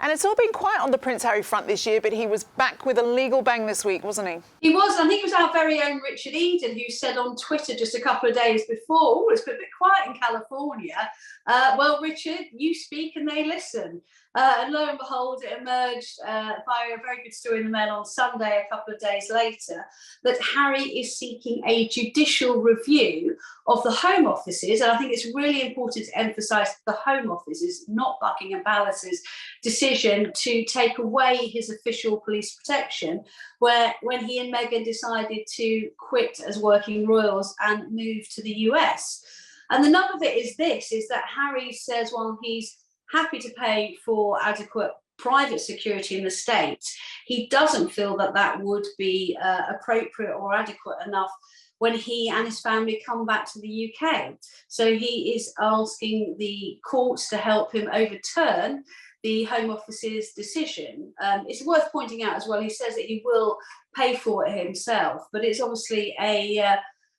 And it's all been quiet on the Prince Harry front this year, but he was back with a legal bang this week, wasn't he? He was. I think it was our very own Richard Eden who said on Twitter just a couple of days before, oh, it's been a bit quiet in California. Well, Richard, you speak and they listen. And lo and behold, it emerged via a very good story in the Mail on Sunday, a couple of days later, that Harry is seeking a judicial review of the Home Office's, and I think it's really important to emphasise the Home Office's, not Buckingham Palace's, decision to take away his official police protection, when he and Meghan decided to quit as working royals and move to the US. And the nub of it is this, is that Harry says, well, he's happy to pay for adequate private security in the States. He doesn't feel that that would be appropriate or adequate enough when he and his family come back to the UK. So he is asking the courts to help him overturn the Home Office's decision. It's worth pointing out as well, he says that he will pay for it himself, but it's obviously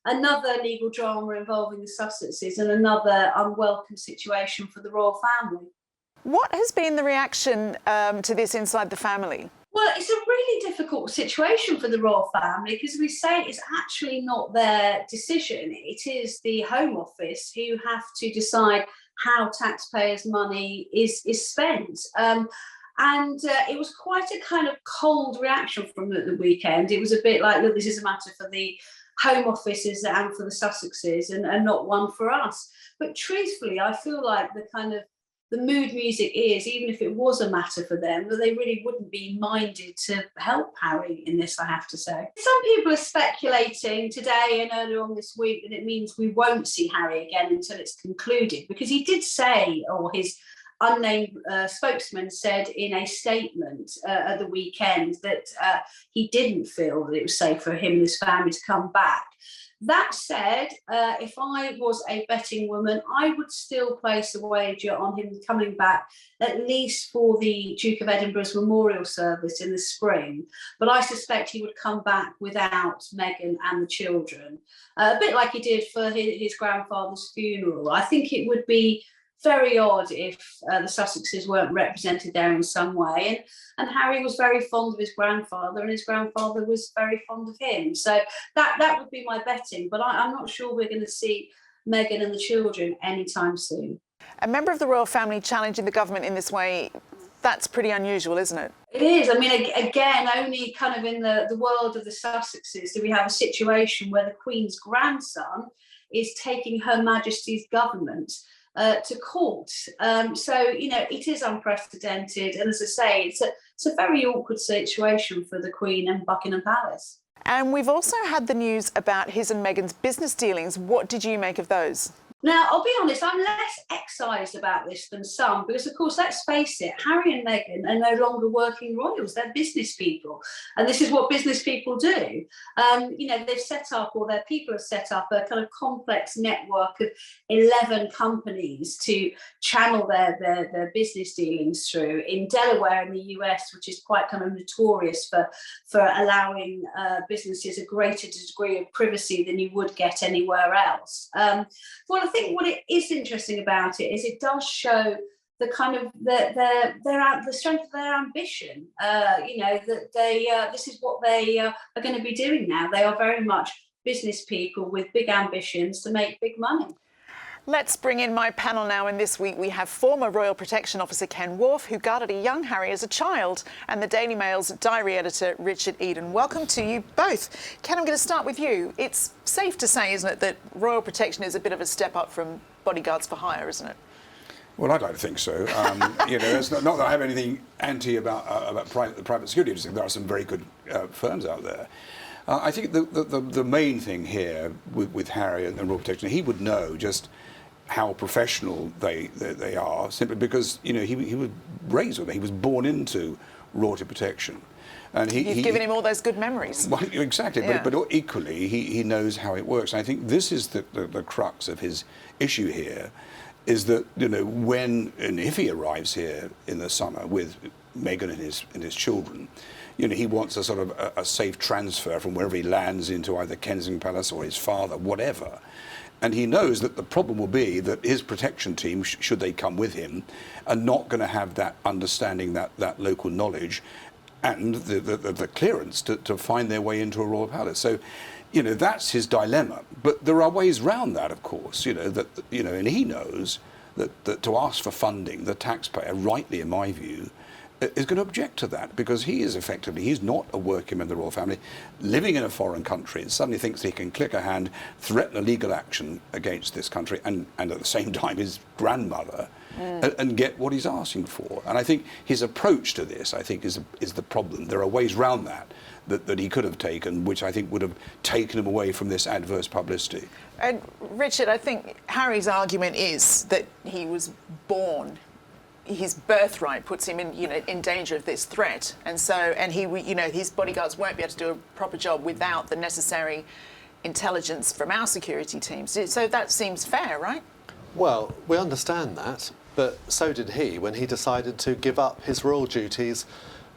another legal drama involving the Sussexes and another unwelcome situation for the royal family. What has been the reaction to this inside the family? Well, it's a really difficult situation for the royal family because we say it's actually not their decision. It is the Home Office who have to decide how taxpayers' money is spent. And it was quite a kind of cold reaction from the weekend. It was a bit like, look, this is a matter for the Home Offices and for the Sussexes and not one for us. But truthfully, I feel like the mood music is, even if it was a matter for them, that they really wouldn't be minded to help Harry in this, I have to say. Some people are speculating today and earlier on this week that it means we won't see Harry again until it's concluded, because he did say, or his unnamed spokesman said in a statement at the weekend, that he didn't feel that it was safe for him and his family to come back. That said, if I was a betting woman, I would still place a wager on him coming back, at least for the Duke of Edinburgh's memorial service in the spring. But I suspect he would come back without Meghan and the children, a bit like he did for his grandfather's funeral. I think it would be very odd if the Sussexes weren't represented there in some way. And Harry was very fond of his grandfather, and his grandfather was very fond of him. So that would be my betting. But I'm not sure we're going to see Meghan and the children anytime soon. A member of the royal family challenging the government in this way, that's pretty unusual, isn't it? It is. I mean, again, only kind of in the world of the Sussexes do we have a situation where the Queen's grandson is taking Her Majesty's government to court. So, it is unprecedented. And as I say, it's a very awkward situation for the Queen and Buckingham Palace. And we've also had the news about his and Meghan's business dealings. What did you make of those? Now, I'll be honest, I'm less excised about this than some, because, of course, let's face it, Harry and Meghan are no longer working royals. They're business people. And this is what business people do. They've set up, or their people have set up, a kind of complex network of 11 companies to channel their business dealings through in Delaware in the US, which is quite kind of notorious for allowing businesses a greater degree of privacy than you would get anywhere else. Well, I think what it is interesting about it is it does show the kind of the strength of their ambition. That this is what they are going to be doing now. They are very much business people with big ambitions to make big money. Let's bring in my panel now, and this week we have former Royal Protection Officer Ken Wharf, who guarded a young Harry as a child, and the Daily Mail's diary editor Richard Eden. Welcome to you both. Ken, I'm going to start with you. It's safe to say, isn't it, that Royal Protection is a bit of a step up from bodyguards for hire, isn't it? Well, I'd like to think so. It's not that I have anything anti about private security industry. There are some very good firms out there. I think the main thing here with Harry and Royal Protection, he would know just how professional they are, simply because he was raised with it. He was born into royalty protection, and you've given him all those good memories. Well, exactly, yeah. but equally he knows how it works. And I think this is the crux of his issue here, is that when and if he arrives here in the summer with Meghan and his children, he wants a sort of a safe transfer from wherever he lands into either Kensington Palace or his father, whatever. And he knows that the problem will be that his protection team, should they come with him, are not going to have that understanding, that local knowledge, and the clearance to find their way into a royal palace. So, that's his dilemma. But there are ways round that, of course. And he knows that to ask for funding, the taxpayer, rightly in my view, is going to object to that, because he's not a working member of the royal family, living in a foreign country, and suddenly thinks he can click a hand, threaten a legal action against this country, and at the same time his grandmother, and get what he's asking for. And I think his approach to this, is the problem. There are ways round that he could have taken, which I think would have taken him away from this adverse publicity. And Richard, I think Harry's argument is that he was born, his birthright puts him in danger of this threat, and his bodyguards won't be able to do a proper job without the necessary intelligence from our security teams. So that seems fair, right? Well, we understand that, but so did he when he decided to give up his royal duties,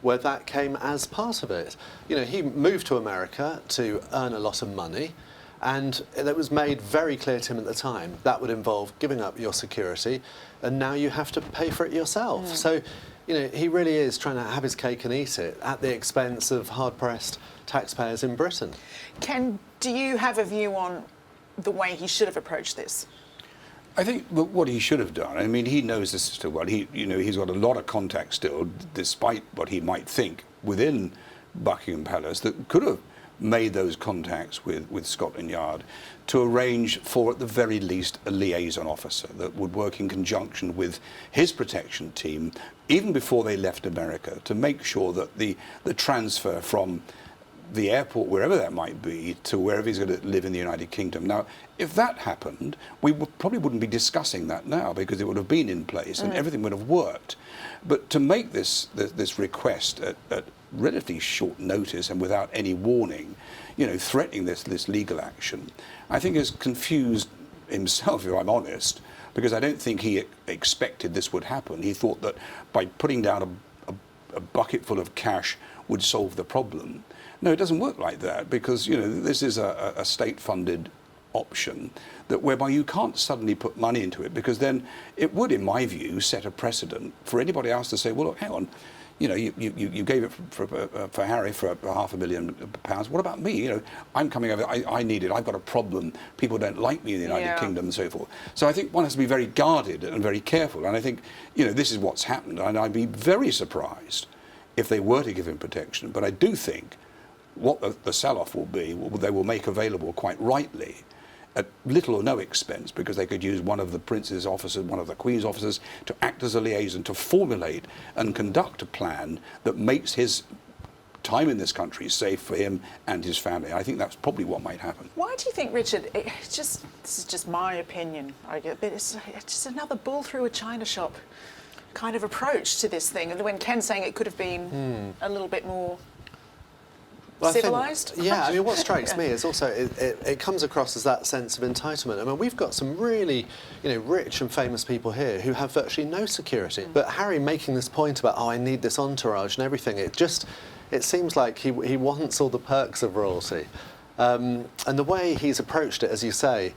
where that came as part of it. He moved to America to earn a lot of money, and it was made very clear to him at the time that would involve giving up your security, and now you have to pay for it yourself. So, he really is trying to have his cake and eat it at the expense of hard-pressed taxpayers in Britain. Ken, do you have a view on the way he should have approached this? I think what he should have done, he knows this still well. He's got a lot of contacts still, despite what he might think within Buckingham Palace, that could have made those contacts with Scotland Yard to arrange for, at the very least, a liaison officer that would work in conjunction with his protection team, even before they left America, to make sure that the transfer from the airport, wherever that might be, to wherever he's going to live in the United Kingdom. Now, if that happened, we probably wouldn't be discussing that now, because it would have been in place and everything would have worked. But to make this request at relatively short notice and without any warning, threatening this legal action, I think has confused himself, if I'm honest, because I don't think he expected this would happen. He thought that by putting down a bucket full of cash would solve the problem. No, it doesn't work like that, because this is a state-funded option whereby you can't suddenly put money into it, because then it would, in my view, set a precedent for anybody else to say, well, look, hang on, you gave it for Harry for £500,000. What about me? I'm coming over. I need it. I've got a problem. People don't like me in the United Kingdom and so forth. So I think one has to be very guarded and very careful. And I think this is what's happened. And I'd be very surprised if they were to give him protection. But I do think what the sell-off will be, they will make available quite rightly, at little or no expense, because they could use one of the Prince's officers, one of the Queen's officers, to act as a liaison, to formulate and conduct a plan that makes his time in this country safe for him and his family. I think that's probably what might happen. Why do you think, Richard, this is just my opinion, but it's just another bull through a china shop kind of approach to this thing, and when Ken's saying it could have been a little bit more civilised? What strikes me is also it comes across as that sense of entitlement. We've got some really, rich and famous people here who have virtually no security. But Harry making this point about, I need this entourage and everything, it seems like he wants all the perks of royalty. And the way he's approached it, as you say,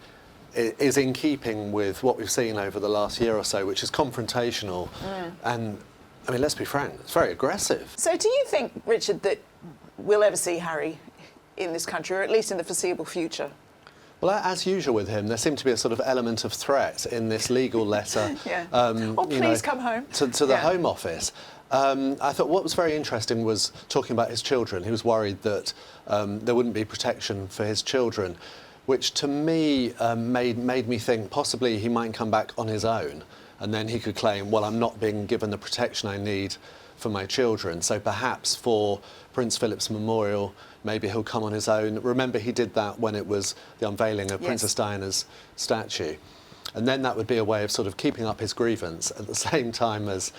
is in keeping with what we've seen over the last year or so, which is confrontational. And, let's be frank, it's very aggressive. So do you think, Richard, that we'll ever see Harry in this country, or at least in the foreseeable future? Well, as usual with him, there seemed to be a sort of element of threat in this legal letter. Please come home. To the Home Office. I thought what was very interesting was talking about his children. He was worried that there wouldn't be protection for his children, which to me made me think possibly he might come back on his own, and then he could claim, well, I'm not being given the protection I need for my children, so perhaps for Prince Philip's memorial, maybe he'll come on his own. Remember, he did that when it was the unveiling of Princess Diana's statue. And then that would be a way of sort of keeping up his grievance at the same time as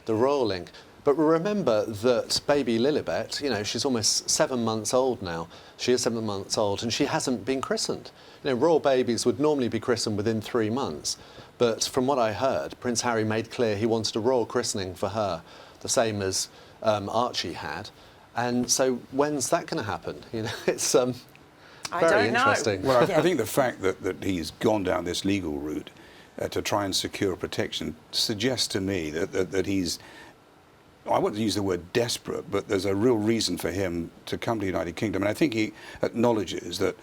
the royal link. But remember that baby Lilibet, she's almost 7 months old now. She is 7 months old, and she hasn't been christened. Royal babies would normally be christened within 3 months. But from what I heard, Prince Harry made clear he wanted a royal christening for her, the same as Archie had. And so when's that going to happen? It's I Very don't know. interesting. Well, I think the fact that he's gone down this legal route to try and secure protection suggests to me that he's, I wouldn't use the word desperate, but there's a real reason for him to come to the United Kingdom. And I think he acknowledges that,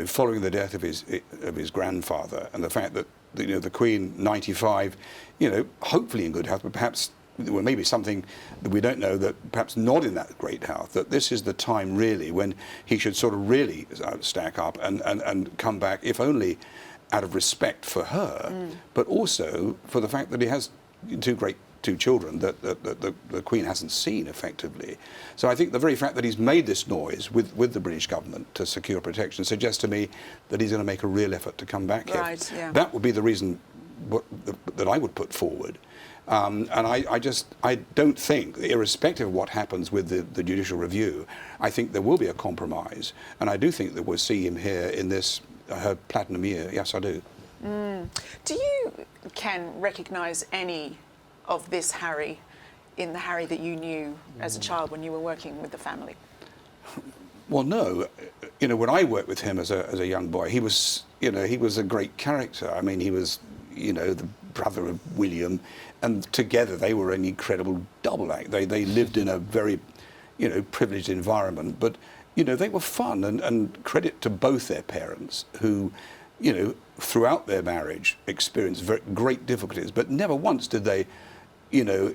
following the death of his grandfather and the fact that, the Queen, 95, hopefully in good health, but perhaps maybe something that we don't know, that perhaps not in that great health, that this is the time really when he should sort of really stack up and come back, if only out of respect for her, but also for the fact that he has two children that the Queen hasn't seen effectively. So I think the very fact that he's made this noise with the British government to secure protection suggests to me that he's going to make a real effort to come back here. Yeah. That would be the reason that I would put forward. And I don't think, irrespective of what happens with the judicial review, I think there will be a compromise. And I do think that we'll see him here in this, her platinum year. Yes, I do. Do you, Ken, recognise any of this Harry in the Harry that you knew as a child when you were working with the family? Well, no. When I worked with him as a young boy, he was a great character. I mean, he was, the brother of William, and together they were an incredible double act. They lived in a very, privileged environment, but, they were fun, and credit to both their parents who, throughout their marriage experienced great difficulties, but never once did they,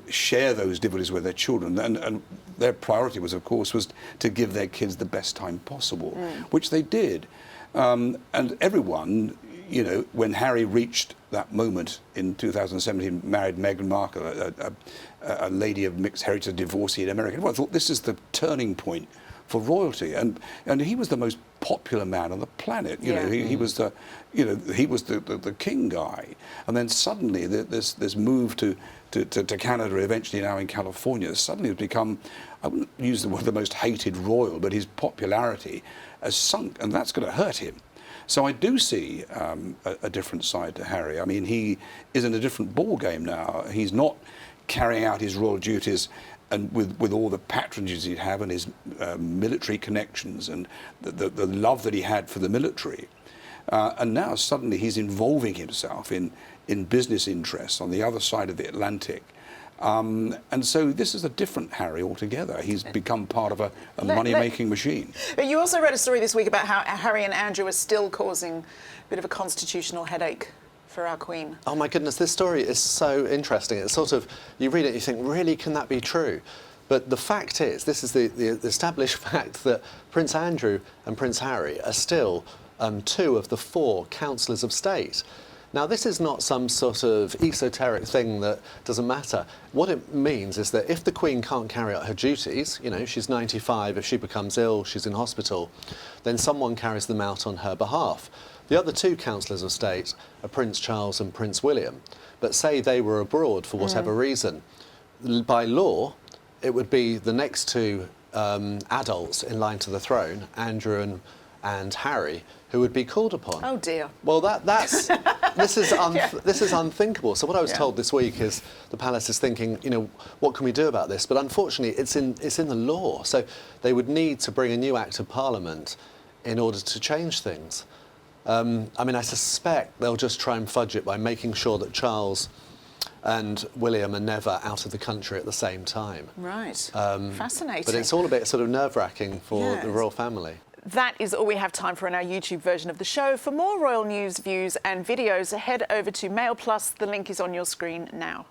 share those difficulties with their children. And their priority was, of course, was to give their kids the best time possible, which they did. And everyone, when Harry reached that moment in 2017, married Meghan Markle, a lady of mixed heritage, divorcee in America, everyone thought this is the turning point for royalty, and he was the most popular man on the planet. He was the, he was the king guy, and then suddenly this move to Canada, eventually now in California, suddenly has become, I wouldn't use the word the most hated royal, but his popularity has sunk, and that's going to hurt him. So I do see a different side to Harry. I mean, he is in a different ball game now. He's not carrying out his royal duties and with all the patronages he'd have and his military connections and the love that he had for the military. And now suddenly he's involving himself in business interests on the other side of the Atlantic. And so this is a different Harry altogether. He's become part of a money-making machine. But you also read a story this week about how Harry and Andrew are still causing a bit of a constitutional headache for our Queen. Oh my goodness, this story is so interesting. It's sort of, you read it, you think, really, can that be true? But the fact is, this is the established fact that Prince Andrew and Prince Harry are still 2 of the 4 councillors of state. Now, this is not some sort of esoteric thing that doesn't matter. What it means is that if the Queen can't carry out her duties, she's 95, if she becomes ill, she's in hospital, then someone carries them out on her behalf. The other 2 councillors of state are Prince Charles and Prince William, but say they were abroad for whatever reason. By law, it would be the next 2 adults in line to the throne, Andrew and Harry, who would be called upon. Oh dear. Well, this is unthinkable. So what I was told this week is the palace is thinking, what can we do about this? But unfortunately, it's in the law. So they would need to bring a new Act of Parliament in order to change things. I mean, I suspect they'll just try and fudge it by making sure that Charles and William are never out of the country at the same time. Right. Fascinating. But it's all a bit sort of nerve-wracking for the royal family. That is all we have time for in our YouTube version of the show. For more royal news, views and videos, head over to Mail Plus. The link is on your screen now.